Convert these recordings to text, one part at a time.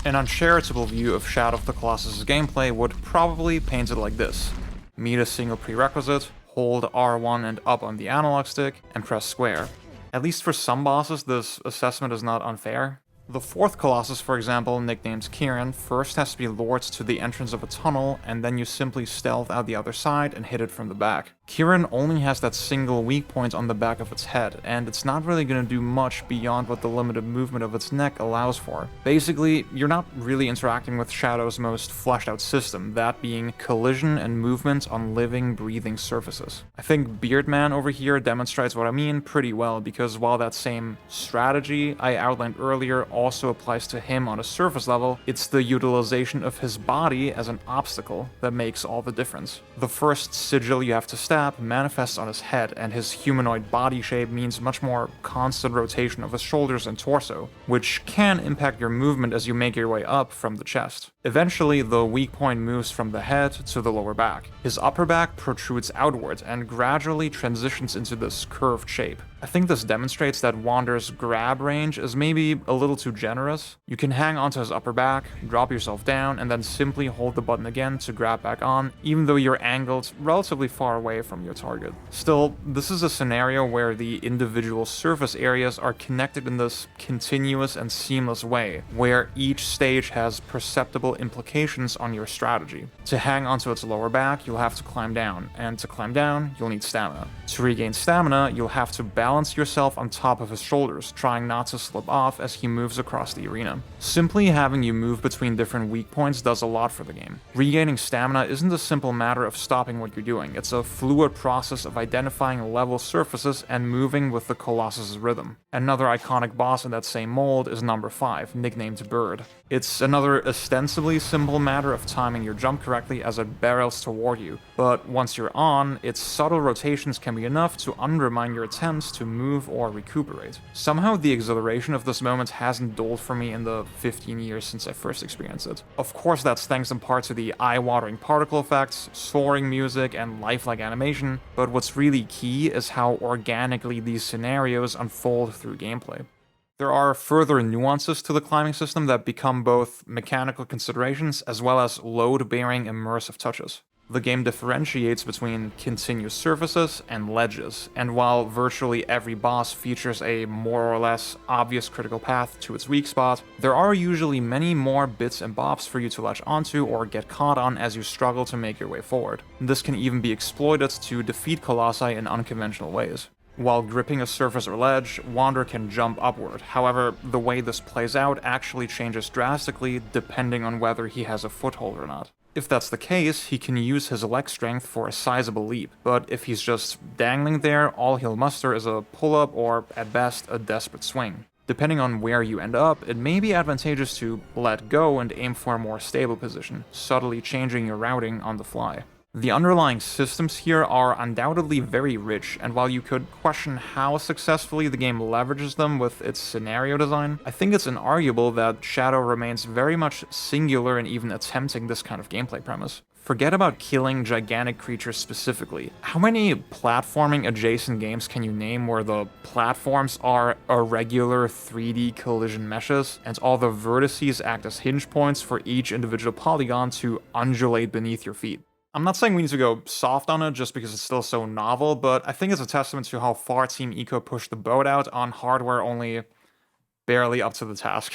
An uncharitable view of Shadow of the Colossus' gameplay would probably paint it like this. Meet a single prerequisite, hold R1 and up on the analog stick, and press square. At least for some bosses, this assessment is not unfair. The fourth Colossus, for example, nicknamed Kieran, first has to be lured to the entrance of a tunnel, and then you simply stealth out the other side and hit it from the back. Kieran only has that single weak point on the back of its head, and it's not really going to do much beyond what the limited movement of its neck allows for. Basically, you're not really interacting with Shadow's most fleshed out system, that being collision and movement on living, breathing surfaces. I think Beardman over here demonstrates what I mean pretty well, because while that same strategy I outlined earlier also applies to him on a surface level, it's the utilization of his body as an obstacle that makes all the difference. The first sigil you have to stab manifests on his head, and his humanoid body shape means much more constant rotation of his shoulders and torso, which can impact your movement as you make your way up from the chest. Eventually, the weak point moves from the head to the lower back. His upper back protrudes outward and gradually transitions into this curved shape. I think this demonstrates that Wander's grab range is maybe a little too generous. You can hang onto his upper back, drop yourself down, and then simply hold the button again to grab back on, even though you're angled relatively far away from your target. Still, this is a scenario where the individual surface areas are connected in this continuous and seamless way, where each stage has perceptible implications on your strategy. To hang onto its lower back, you'll have to climb down, and to climb down, you'll need stamina. To regain stamina, you'll have to balance yourself on top of his shoulders, trying not to slip off as he moves across the arena. Simply having you move between different weak points does a lot for the game. Regaining stamina isn't a simple matter of stopping what you're doing, it's a fluid process of identifying level surfaces and moving with the Colossus' rhythm. Another iconic boss in that same mold is number 5, nicknamed Bird. It's another ostensibly simple matter of timing your jump correctly as it barrels toward you, but once you're on, its subtle rotations can be enough to undermine your attempts to move or recuperate. Somehow the exhilaration of this moment hasn't dulled for me in the 15 years since I first experienced it. Of course, that's thanks in part to the eye-watering particle effects, soaring music, and lifelike animation, but what's really key is how organically these scenarios unfold through gameplay. There are further nuances to the climbing system that become both mechanical considerations as well as load-bearing immersive touches. The game differentiates between continuous surfaces and ledges, and while virtually every boss features a more or less obvious critical path to its weak spot, there are usually many more bits and bobs for you to latch onto or get caught on as you struggle to make your way forward. This can even be exploited to defeat Colossi in unconventional ways. While gripping a surface or ledge, Wander can jump upward. However, the way this plays out actually changes drastically depending on whether he has a foothold or not. If that's the case, he can use his leg strength for a sizable leap, but if he's just dangling there, all he'll muster is a pull-up or, at best, a desperate swing. Depending on where you end up, it may be advantageous to let go and aim for a more stable position, subtly changing your routing on the fly. The underlying systems here are undoubtedly very rich, and while you could question how successfully the game leverages them with its scenario design, I think it's inarguable that Shadow remains very much singular in even attempting this kind of gameplay premise. Forget about killing gigantic creatures specifically. How many platforming adjacent games can you name where the platforms are irregular 3D collision meshes, and all the vertices act as hinge points for each individual polygon to undulate beneath your feet? I'm not saying we need to go soft on it just because it's still so novel, but I think it's a testament to how far Team Eco pushed the boat out on hardware only barely up to the task.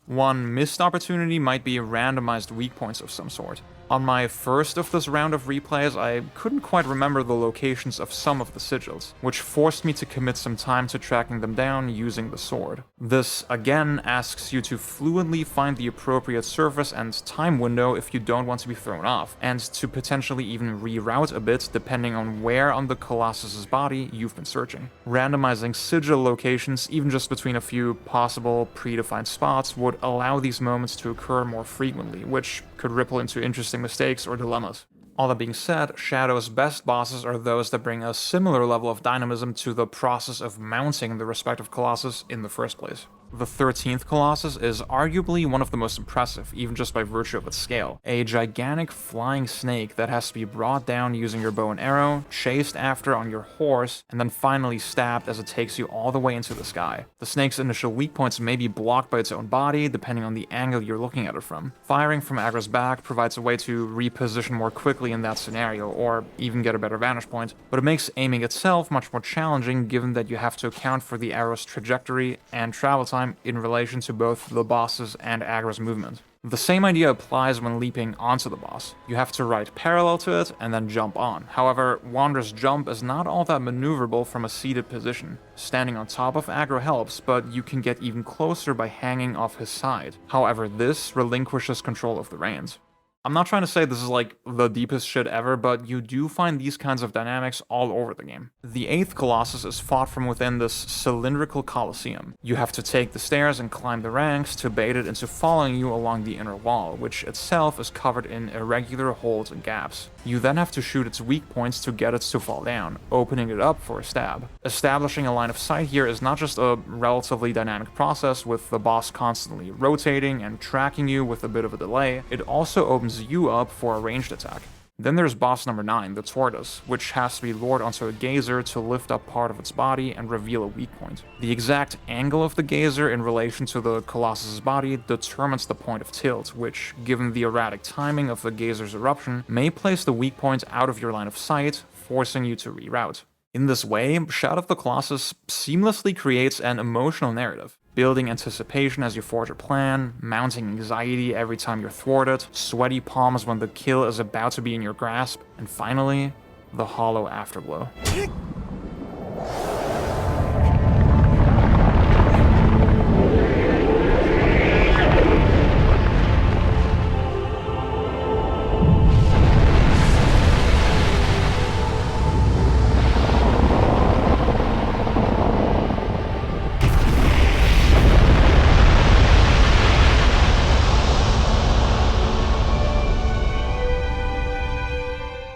One missed opportunity might be randomized weak points of some sort. On my first of this round of replays, I couldn't quite remember the locations of some of the sigils, which forced me to commit some time to tracking them down using the sword. This, again, asks you to fluidly find the appropriate surface and time window if you don't want to be thrown off, and to potentially even reroute a bit depending on where on the Colossus' body you've been searching. Randomizing sigil locations, even just between a few possible predefined spots, would allow these moments to occur more frequently, which could ripple into interesting mistakes or dilemmas. All that being said, Shadow's best bosses are those that bring a similar level of dynamism to the process of mounting the respective Colossus in the first place. The 13th Colossus is arguably one of the most impressive, even just by virtue of its scale. A gigantic flying snake that has to be brought down using your bow and arrow, chased after on your horse, and then finally stabbed as it takes you all the way into the sky. The snake's initial weak points may be blocked by its own body, depending on the angle you're looking at it from. Firing from Aggro's back provides a way to reposition more quickly in that scenario, or even get a better vantage point, but it makes aiming itself much more challenging given that you have to account for the arrow's trajectory and travel time in relation to both the boss's and Aggro's movement. The same idea applies when leaping onto the boss. You have to ride parallel to it and then jump on. However, Wander's jump is not all that maneuverable from a seated position. Standing on top of Aggro helps, but you can get even closer by hanging off his side. However, this relinquishes control of the reins. I'm not trying to say this is like the deepest shit ever, but you do find these kinds of dynamics all over the game. The 8th Colossus is fought from within this cylindrical coliseum. You have to take the stairs and climb the ranks to bait it into following you along the inner wall, which itself is covered in irregular holes and gaps. You then have to shoot its weak points to get it to fall down, opening it up for a stab. Establishing a line of sight here is not just a relatively dynamic process with the boss constantly rotating and tracking you with a bit of a delay, it also opens you up for a ranged attack. Then there's boss number 9, the Tortoise, which has to be lured onto a gazer to lift up part of its body and reveal a weak point. The exact angle of the gazer in relation to the Colossus's body determines the point of tilt, which, given the erratic timing of the gazer's eruption, may place the weak point out of your line of sight, forcing you to reroute. In this way, Shadow of the Colossus seamlessly creates an emotional narrative, building anticipation as you forge a plan, mounting anxiety every time you're thwarted, sweaty palms when the kill is about to be in your grasp, and finally, the hollow afterglow.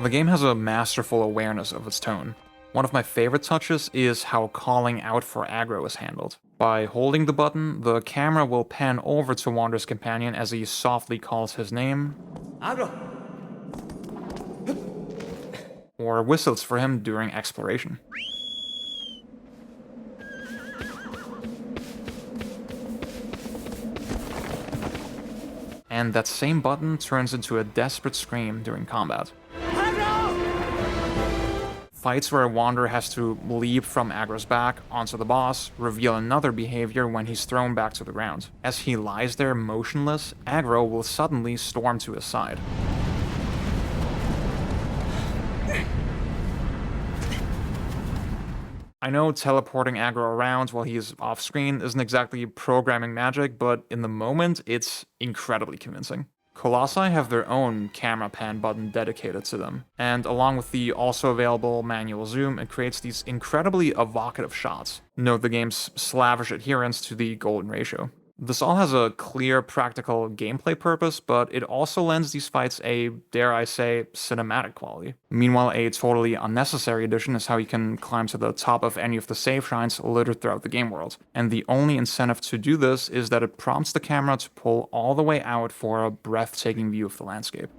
The game has a masterful awareness of its tone. One of my favorite touches is how calling out for aggro is handled. By holding the button, the camera will pan over to Wander's companion as he softly calls his name, Aggro, or whistles for him during exploration. And that same button turns into a desperate scream during combat. Fights where Wander has to leap from Aggro's back onto the boss reveal another behavior when he's thrown back to the ground. As he lies there motionless, Aggro will suddenly storm to his side. I know teleporting Aggro around while he's off-screen isn't exactly programming magic, but in the moment, it's incredibly convincing. Colossi have their own camera pan button dedicated to them, and along with the also available manual zoom, it creates these incredibly evocative shots. Note the game's slavish adherence to the golden ratio. This all has a clear, practical gameplay purpose, but it also lends these fights a, dare I say, cinematic quality. Meanwhile, a totally unnecessary addition is how you can climb to the top of any of the save shrines littered throughout the game world. And the only incentive to do this is that it prompts the camera to pull all the way out for a breathtaking view of the landscape.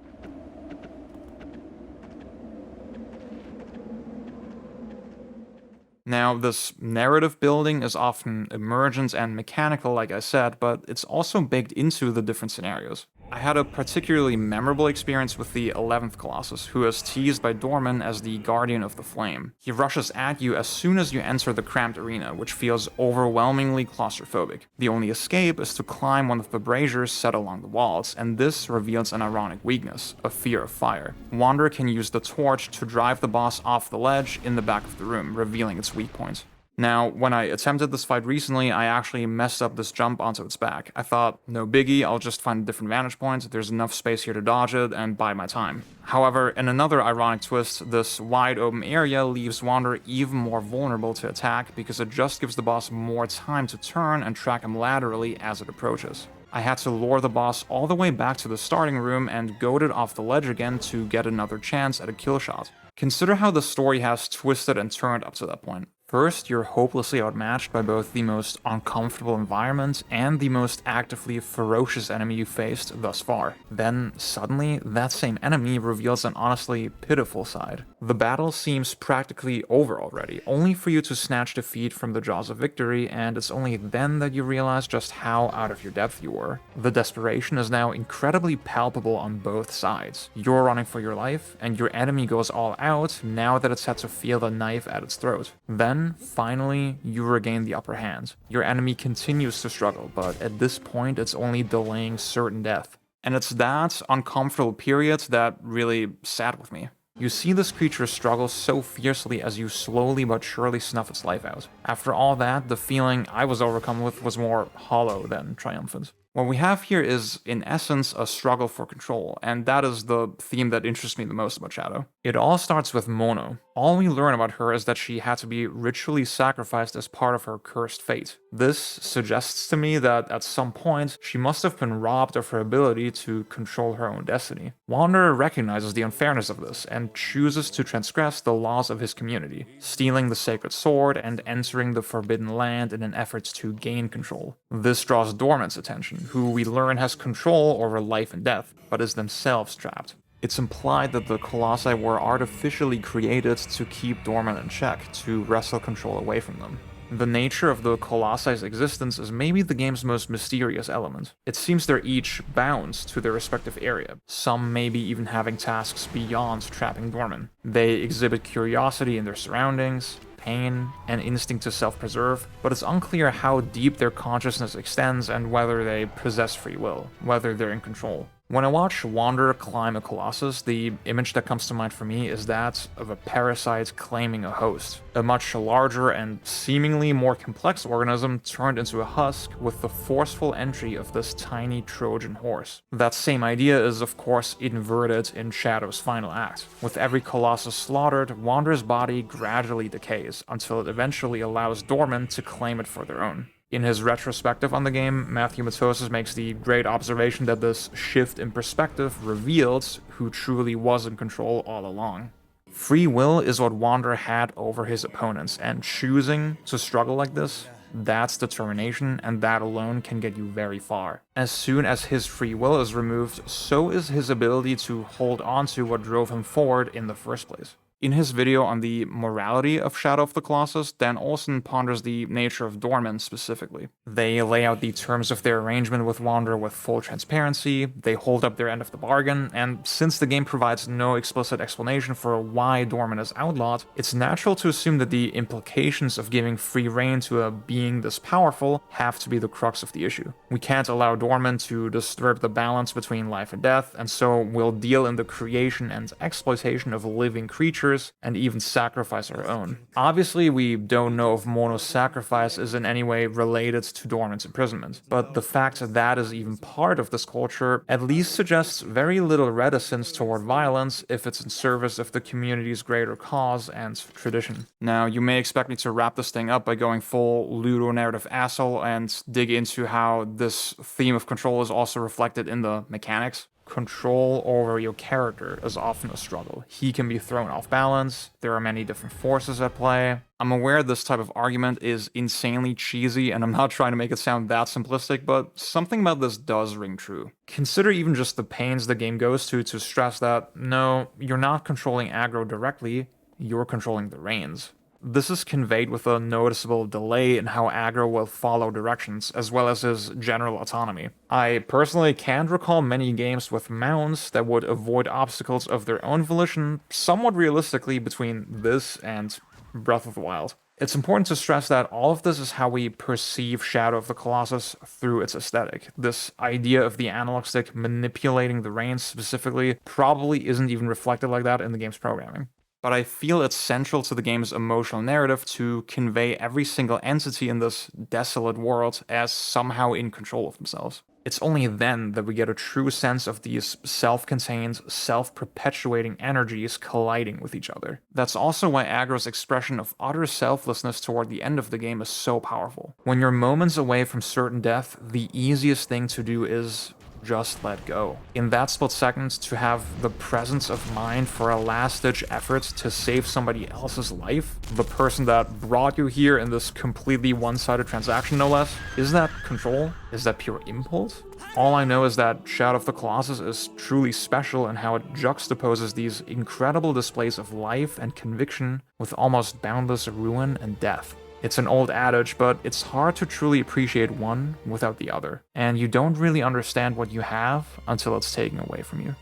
Now, this narrative building is often emergent and mechanical, like I said, but it's also baked into the different scenarios. I had a particularly memorable experience with the 11th Colossus, who is teased by Dorman as the Guardian of the Flame. He rushes at you as soon as you enter the cramped arena, which feels overwhelmingly claustrophobic. The only escape is to climb one of the braziers set along the walls, and this reveals an ironic weakness, a fear of fire. Wander can use the torch to drive the boss off the ledge in the back of the room, revealing its weak point. Now, when I attempted this fight recently, I actually messed up this jump onto its back. I thought, no biggie, I'll just find a different vantage point, there's enough space here to dodge it, and bide my time. However, in another ironic twist, this wide open area leaves Wander even more vulnerable to attack because it just gives the boss more time to turn and track him laterally as it approaches. I had to lure the boss all the way back to the starting room and goad it off the ledge again to get another chance at a kill shot. Consider how the story has twisted and turned up to that point. First, you're hopelessly outmatched by both the most uncomfortable environment and the most actively ferocious enemy you faced thus far. Then, suddenly, that same enemy reveals an honestly pitiful side. The battle seems practically over already, only for you to snatch defeat from the jaws of victory, and it's only then that you realize just how out of your depth you were. The desperation is now incredibly palpable on both sides. You're running for your life, and your enemy goes all out now that it's had to feel the knife at its throat. Then, finally, you regain the upper hand. Your enemy continues to struggle, but at this point, it's only delaying certain death. And it's that uncomfortable period that really sat with me. You see this creature struggle so fiercely as you slowly but surely snuff its life out. After all that, the feeling I was overcome with was more hollow than triumphant. What we have here is, in essence, a struggle for control, and that is the theme that interests me the most about Shadow. It all starts with Mono. All we learn about her is that she had to be ritually sacrificed as part of her cursed fate. This suggests to me that at some point, she must have been robbed of her ability to control her own destiny. Wanderer recognizes the unfairness of this and chooses to transgress the laws of his community, stealing the sacred sword and entering the Forbidden Land in an effort to gain control. This draws Dormant's attention, who we learn has control over life and death, but is themselves trapped. It's implied that the Colossi were artificially created to keep Dormant in check, to wrestle control away from them. The nature of the Colossi's existence is maybe the game's most mysterious element. It seems they're each bound to their respective area, some maybe even having tasks beyond trapping Dormant. They exhibit curiosity in their surroundings, pain, and instinct to self-preserve, but it's unclear how deep their consciousness extends and whether they possess free will, whether they're in control. When I watch Wanderer climb a Colossus, the image that comes to mind for me is that of a parasite claiming a host. A much larger and seemingly more complex organism turned into a husk with the forceful entry of this tiny Trojan horse. That same idea is of course inverted in Shadow's final act. With every Colossus slaughtered, Wanderer's body gradually decays, until it eventually allows Dormant to claim it for their own. In his retrospective on the game, Matthew Matosis makes the great observation that this shift in perspective reveals who truly was in control all along. Free will is what Wanderer had over his opponents, and choosing to struggle like this, that's determination, and that alone can get you very far. As soon as his free will is removed, so is his ability to hold on to what drove him forward in the first place. In his video on the morality of Shadow of the Colossus, Dan Olsen ponders the nature of Dormant specifically. They lay out the terms of their arrangement with Wanderer with full transparency, they hold up their end of the bargain, and since the game provides no explicit explanation for why Dormant is outlawed, it's natural to assume that the implications of giving free rein to a being this powerful have to be the crux of the issue. We can't allow Dormant to disturb the balance between life and death, and so we'll deal in the creation and exploitation of living creatures and even sacrifice our own. Obviously, we don't know if Mono's sacrifice is in any way related to Dormant's imprisonment, but the fact that that is even part of this culture at least suggests very little reticence toward violence if it's in service of the community's greater cause and tradition. Now, you may expect me to wrap this thing up by going full ludonarrative asshole and dig into how this theme of control is also reflected in the mechanics. Control over your character is often a struggle. He can be thrown off balance, there are many different forces at play. I'm aware this type of argument is insanely cheesy, and I'm not trying to make it sound that simplistic, but something about this does ring true. Consider even just the pains the game goes to stress that, no, you're not controlling aggro directly, you're controlling the reins. This is conveyed with a noticeable delay in how aggro will follow directions, as well as his general autonomy. I personally can't recall many games with mounts that would avoid obstacles of their own volition somewhat realistically between this and Breath of the Wild. It's important to stress that all of this is how we perceive Shadow of the Colossus through its aesthetic. This idea of the analog stick manipulating the reins specifically probably isn't even reflected like that in the game's programming. But I feel it's central to the game's emotional narrative to convey every single entity in this desolate world as somehow in control of themselves. It's only then that we get a true sense of these self-contained, self-perpetuating energies colliding with each other. That's also why aggro's expression of utter selflessness toward the end of the game is so powerful. When you're moments away from certain death, the easiest thing to do is just let go. In that split second, to have the presence of mind for a last-ditch effort to save somebody else's life, the person that brought you here in this completely one-sided transaction no less, is that control? Is that pure impulse? All I know is that Shadow of the Colossus is truly special in how it juxtaposes these incredible displays of life and conviction with almost boundless ruin and death. It's an old adage, but it's hard to truly appreciate one without the other, and you don't really understand what you have until it's taken away from you.